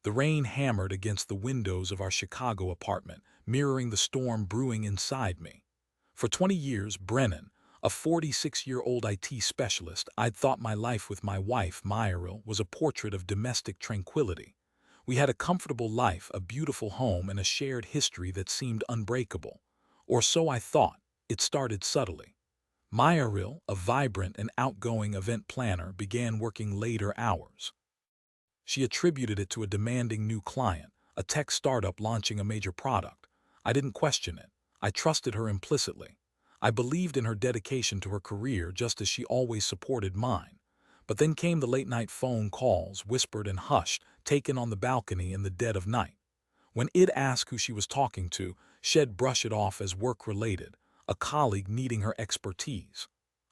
The rain hammered against the windows of our Chicago apartment, mirroring the storm brewing inside me. For 20 years, Brennon, a 46-year-old IT specialist, I'd thought my life with my wife, Mireille, was a portrait of domestic tranquility. We had a comfortable life, a beautiful home, and a shared history that seemed unbreakable. Or so I thought. It started subtly. Mireille, a vibrant and outgoing event planner, began working later hours. She attributed it to a demanding new client, a tech startup launching a major product. I didn't question it. I trusted her implicitly. I believed in her dedication to her career just as she always supported mine. But then came the late-night phone calls, whispered and hushed, taken on the balcony in the dead of night. When Id asked who she was talking to, she'd brush it off as work-related, a colleague needing her expertise.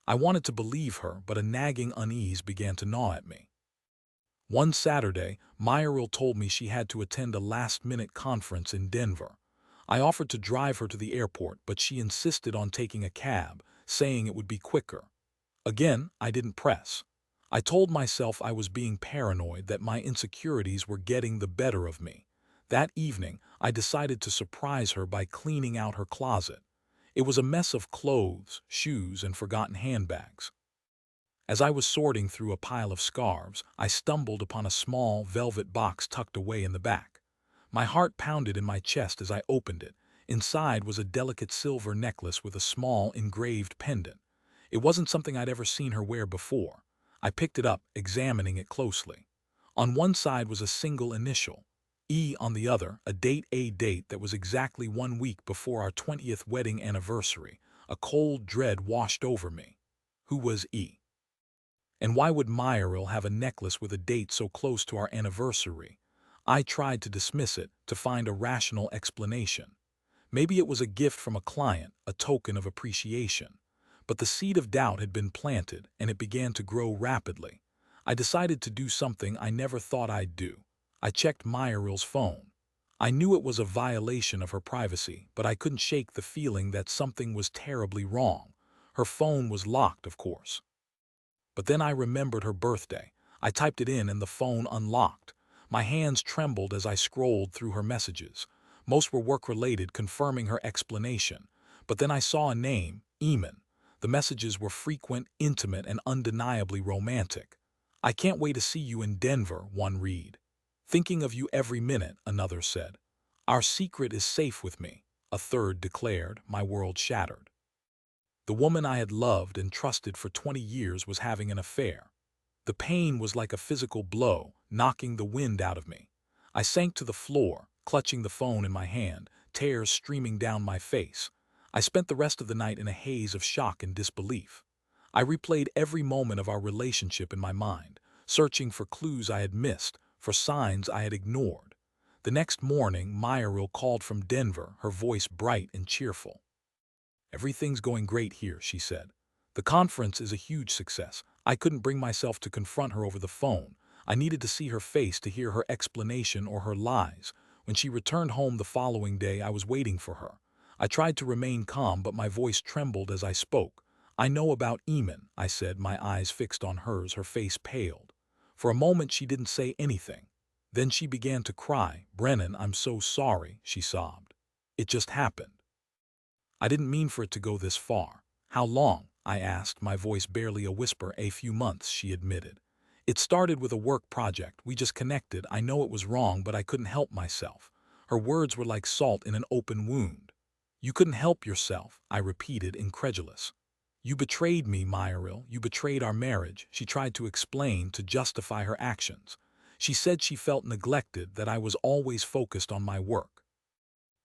I wanted to believe her, but a nagging unease began to gnaw at me. One Saturday, Mireille told me she had to attend a last-minute conference in Denver. I offered to drive her to the airport, but she insisted on taking a cab, saying it would be quicker. Again, I didn't press. I told myself I was being paranoid, that my insecurities were getting the better of me. That evening, I decided to surprise her by cleaning out her closet. It was a mess of clothes, shoes, and forgotten handbags. As I was sorting through a pile of scarves, I stumbled upon a small velvet box tucked away in the back. My heart pounded in my chest as I opened it. Inside was a delicate silver necklace with a small engraved pendant. It wasn't something I'd ever seen her wear before. I picked it up, examining it closely. On one side was a single initial, E. On the other, a date that was exactly 1 week before our 20th wedding anniversary. A cold dread washed over me. Who was E? And why would Mireille have a necklace with a date so close to our anniversary? I tried to dismiss it, to find a rational explanation. Maybe it was a gift from a client, a token of appreciation. But the seed of doubt had been planted, and it began to grow rapidly. I decided to do something I never thought I'd do. I checked Mireille's phone. I knew it was a violation of her privacy, but I couldn't shake the feeling that something was terribly wrong. Her phone was locked, of course. But then I remembered her birthday. I typed it in and the phone unlocked. My hands trembled as I scrolled through her messages. Most were work-related, confirming her explanation. But then I saw a name, Eamon. The messages were frequent, intimate, and undeniably romantic. "I can't wait to see you in Denver," one read. "Thinking of you every minute," another said. "Our secret is safe with me," a third declared. My world shattered. The woman I had loved and trusted for 20 years was having an affair. The pain was like a physical blow, knocking the wind out of me. I sank to the floor, clutching the phone in my hand, tears streaming down my face. I spent the rest of the night in a haze of shock and disbelief. I replayed every moment of our relationship in my mind, searching for clues I had missed, for signs I had ignored. The next morning, Mireille called from Denver, her voice bright and cheerful. "Everything's going great here," she said. "The conference is a huge success." I couldn't bring myself to confront her over the phone. I needed to see her face, to hear her explanation or her lies. When she returned home the following day, I was waiting for her. I tried to remain calm, but my voice trembled as I spoke. "I know about Eamon," I said, my eyes fixed on hers. Her face paled. For a moment she didn't say anything. Then she began to cry. "Brennon, I'm so sorry," she sobbed. "It just happened. I didn't mean for it to go this far." "How long?" I asked, my voice barely a whisper. "A few months," she admitted. "It started with a work project. We just connected. I know it was wrong, but I couldn't help myself." Her words were like salt in an open wound. "You couldn't help yourself," I repeated, incredulous. "You betrayed me, Mireille. You betrayed our marriage." She tried to explain, to justify her actions. She said she felt neglected, that I was always focused on my work.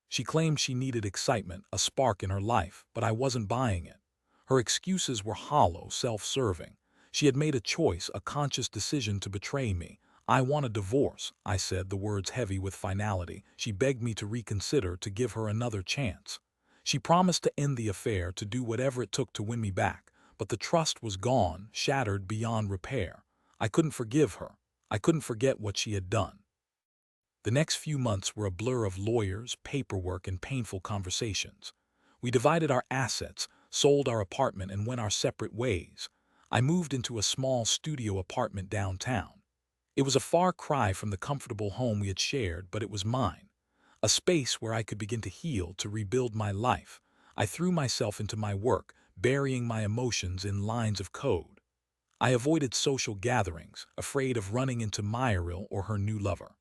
She claimed she needed excitement, a spark in her life, but I wasn't buying it. Her excuses were hollow, self-serving. She had made a choice, a conscious decision to betray me. "I want a divorce," I said, the words heavy with finality. She begged me to reconsider, to give her another chance. She promised to end the affair, to do whatever it took to win me back. But the trust was gone, shattered beyond repair. I couldn't forgive her. I couldn't forget what she had done. The next few months were a blur of lawyers, paperwork, and painful conversations. We divided our assets, sold our apartment, and went our separate ways. I moved into a small studio apartment downtown. It was a far cry from the comfortable home we had shared, but it was mine. A space where I could begin to heal, to rebuild my life. I threw myself into my work, burying my emotions in lines of code. I avoided social gatherings, afraid of running into Mireille or her new lover.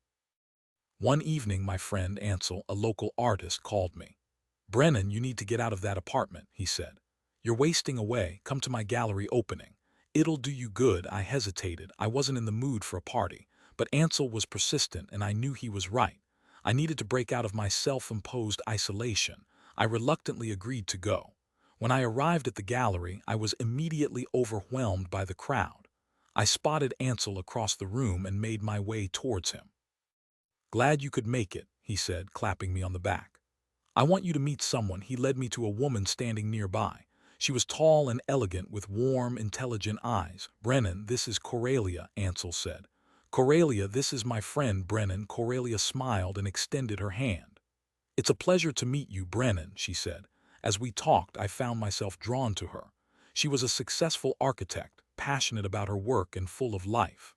One evening, my friend Ansel, a local artist, called me. "Brennon, you need to get out of that apartment," he said. "You're wasting away. Come to my gallery opening. It'll do you good." I hesitated. I wasn't in the mood for a party. But Ansel was persistent, and I knew he was right. I needed to break out of my self-imposed isolation. I reluctantly agreed to go. When I arrived at the gallery, I was immediately overwhelmed by the crowd. I spotted Ansel across the room and made my way towards him. "Glad you could make it," he said, clapping me on the back. "I want you to meet someone." He led me to a woman standing nearby. She was tall and elegant with warm, intelligent eyes. "Brennon, this is Coralia," Ansel said. "Coralia, this is my friend Brennon." Coralia smiled and extended her hand. "It's a pleasure to meet you, Brennon," she said. As we talked, I found myself drawn to her. She was a successful architect, passionate about her work and full of life.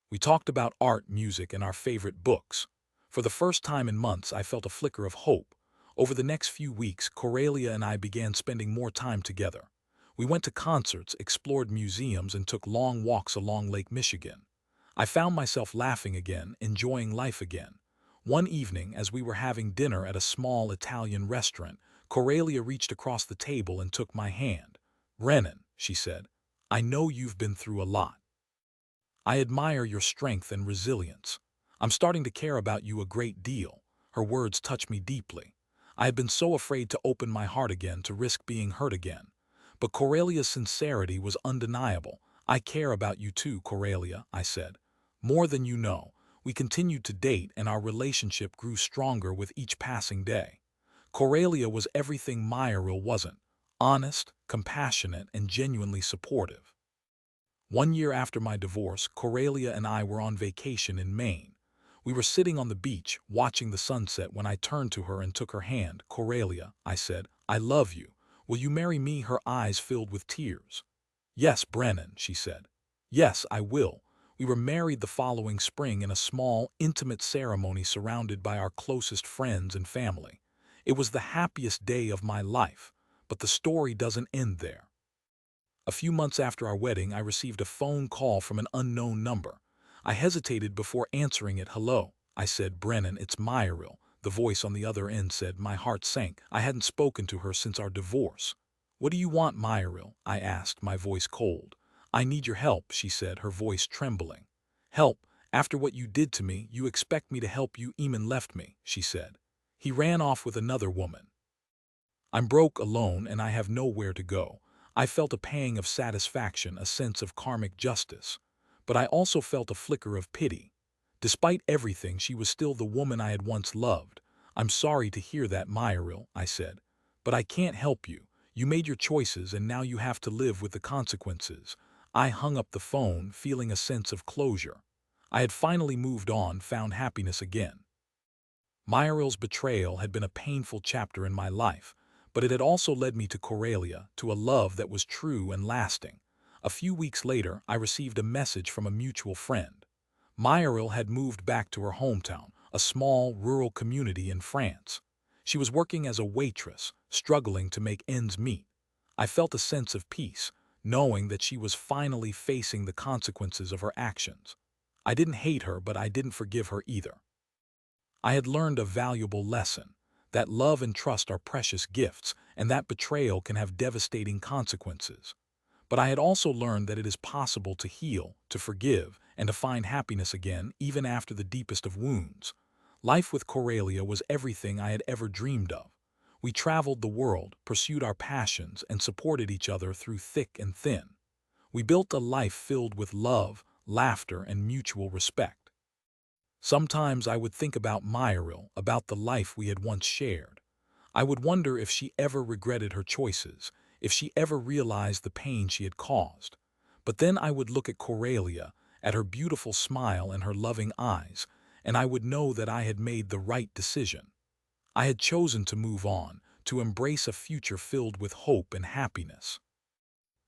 We talked about art, music, and our favorite books. For the first time in months, I felt a flicker of hope. Over the next few weeks, Coralia and I began spending more time together. We went to concerts, explored museums, and took long walks along Lake Michigan. I found myself laughing again, enjoying life again. One evening, as we were having dinner at a small Italian restaurant, Coralia reached across the table and took my hand. "Brennon," she said, "I know you've been through a lot. I admire your strength and resilience. I'm starting to care about you a great deal." Her words touched me deeply. I had been so afraid to open my heart again, to risk being hurt again. But Coralia's sincerity was undeniable. "I care about you too, Coralia," I said. "More than you know." We continued to date, and our relationship grew stronger with each passing day. Coralia was everything Mireille wasn't: honest, compassionate, and genuinely supportive. 1 year after my divorce, Coralia and I were on vacation in Maine. We were sitting on the beach, watching the sunset, when I turned to her and took her hand. "Coralia," I said, "I love you. Will you marry me?" Her eyes filled with tears. "Yes, Brennon," she said. "Yes, I will." We were married the following spring in a small, intimate ceremony surrounded by our closest friends and family. It was the happiest day of my life. But the story doesn't end there. A few months after our wedding, I received a phone call from an unknown number. I hesitated before answering it. "Hello," I said. "Brennon, it's Mireille." The voice on the other end said. My heart sank. I hadn't spoken to her since our divorce. "What do you want, Mireille?" I asked, my voice cold. "I need your help," she said, her voice trembling. "Help? After what you did to me, you expect me to help you?" "Eamon left me," she said. "He ran off with another woman. I'm broke, alone, and I have nowhere to go." I felt a pang of satisfaction, a sense of karmic justice. But I also felt a flicker of pity. Despite everything, she was still the woman I had once loved. "I'm sorry to hear that, Mireille," I said. "But I can't help you. You made your choices, and now you have to live with the consequences." I hung up the phone, feeling a sense of closure. I had finally moved on, found happiness again. Mireille's betrayal had been a painful chapter in my life, but it had also led me to Coralia, to a love that was true and lasting. A few weeks later, I received a message from a mutual friend. Mireille had moved back to her hometown, a small, rural community in France. She was working as a waitress, struggling to make ends meet. I felt a sense of peace, knowing that she was finally facing the consequences of her actions. I didn't hate her, but I didn't forgive her either. I had learned a valuable lesson: that love and trust are precious gifts, and that betrayal can have devastating consequences. But I had also learned that it is possible to heal, to forgive, and to find happiness again, even after the deepest of wounds. Life with Coralia was everything I had ever dreamed of. We traveled the world, pursued our passions, and supported each other through thick and thin. We built a life filled with love, laughter, and mutual respect. Sometimes I would think about Mireille, about the life we had once shared. I would wonder if she ever regretted her choices, if she ever realized the pain she had caused. But then I would look at Coralia, at her beautiful smile and her loving eyes, and I would know that I had made the right decision. I had chosen to move on, to embrace a future filled with hope and happiness.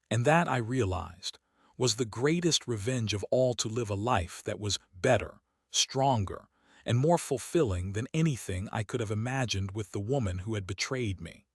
And that, I realized, was the greatest revenge of all to live a life that was better, stronger, and more fulfilling than anything I could have imagined with the woman who had betrayed me.